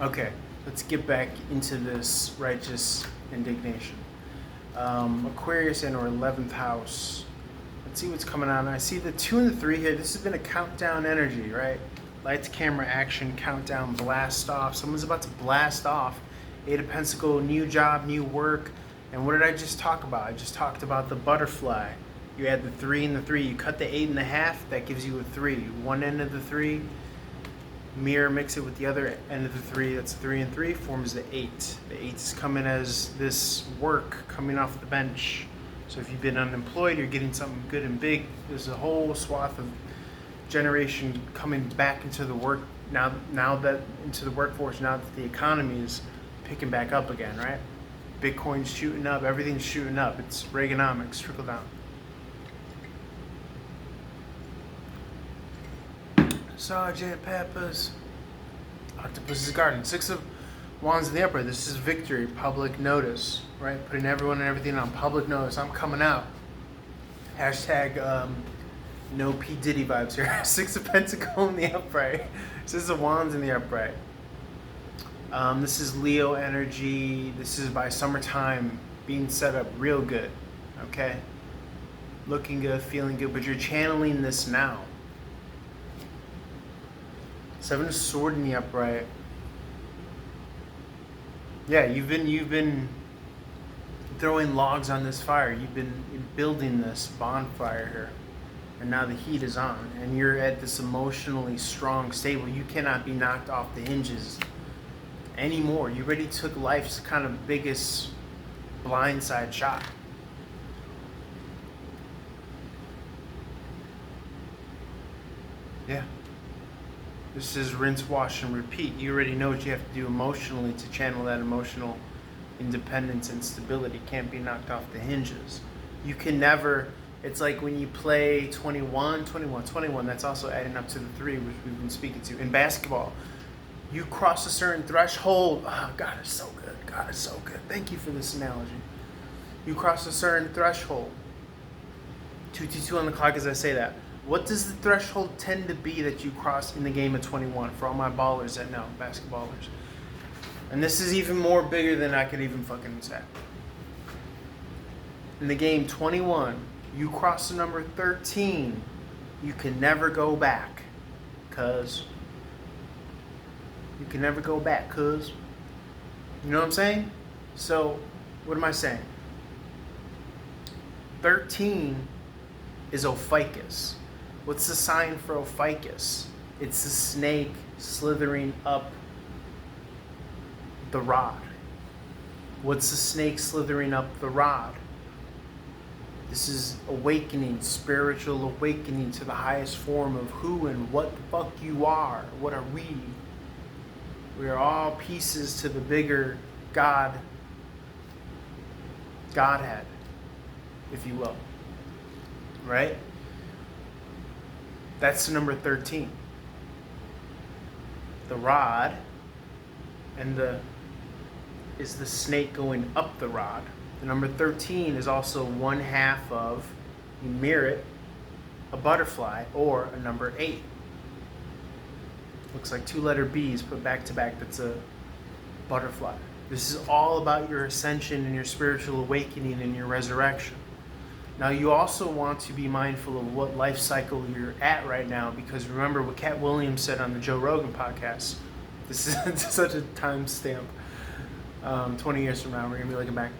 Okay, let's get back into this righteous indignation. Aquarius and or 11th house. Let's see what's coming on. I see the 2 and the 3 here. This has been a countdown energy, right? Lights, camera, action, countdown, blast off. Someone's about to blast off. 8 of Pentacles, new job, new work. And what did I just talk about? I just talked about the butterfly. You add the 3 and the 3. You cut the 8 in half. That gives you a 3. One end of the 3. Mirror, mix it with the other end of the 3. That's 3 and 3 forms the 8. The 8 is coming as this work coming off the bench. So if you've been unemployed, you're getting something good and big. There's a whole swath of generation coming back into the work now that into the workforce, now that the economy is picking back up again, right? Bitcoin's shooting up, everything's shooting up. It's Reaganomics, trickle down. Sergeant Pepper's Octopus's Garden. 6 of Wands in the upright. This is victory, public notice, right? Putting everyone and everything on public notice. I'm coming out. Hashtag no P. Diddy vibes here. 6 of Pentacles in the upright. 6 of Wands in the upright. This is Leo energy. This is by summertime being set up real good, okay? Looking good, feeling good, but you're channeling this now. 7 of Swords in the upright. Yeah, you've been throwing logs on this fire. You've been building this bonfire here. And now the heat is on. And you're at this emotionally strong, stable. You cannot be knocked off the hinges anymore. You already took life's kind of biggest blindside shot. Yeah. This is rinse, wash, and repeat. You already know what you have to do emotionally to channel that emotional independence and stability. Can't be knocked off the hinges. You can never, it's like when you play 21, that's also adding up to the 3, which we've been speaking to. In basketball, you cross a certain threshold. Oh, God is so good. God is so good. Thank you for this analogy. You cross a certain threshold. 222 on the clock as I say that. What does the threshold tend to be that you cross in the game of 21? For all my ballers that know, basketballers. And this is even more bigger than I could even fucking say. In the game 21, you cross the number 13, you can never go back. Cuz. You can never go back, cuz. You know what I'm saying? So, what am I saying? 13 is Ophiuchus. What's the sign for Ophiuchus? It's the snake slithering up the rod. What's the snake slithering up the rod? This is awakening, spiritual awakening to the highest form of who and what the fuck you are. What are we? We are all pieces to the bigger Godhead, if you will. Right? That's the number 13. The rod and is the snake going up the rod. The number 13 is also 1/2 of, you mirror it, a butterfly or a number 8. Looks like 2-letter B's put back to back. That's a butterfly. This is all about your ascension and your spiritual awakening and your resurrection. Now, you also want to be mindful of what life cycle you're at right now, because remember what Cat Williams said on the Joe Rogan podcast. This is such a timestamp. 20 years from now, we're going to be looking back.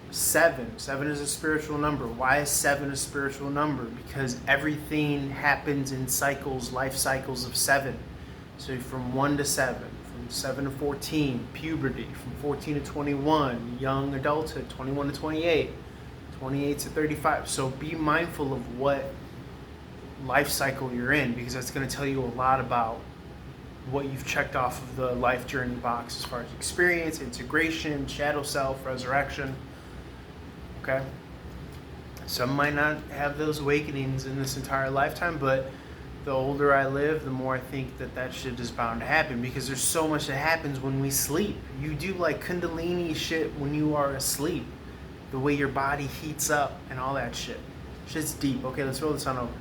7. 7 is a spiritual number. Why is 7 a spiritual number? Because everything happens in cycles, life cycles of 7. So from 1 to 7, from 7 to 14, puberty, from 14 to 21, young adulthood, 21 to 28. 28 to 35. So be mindful of what life cycle you're in, because that's going to tell you a lot about what you've checked off of the life journey box as far as experience, integration, shadow self, resurrection. Okay? Some might not have those awakenings in this entire lifetime, but the older I live, the more I think that shit is bound to happen, because there's so much that happens when we sleep. You do like Kundalini shit when you are asleep. The way your body heats up and all that shit. Shit's deep. Okay, let's roll this on over.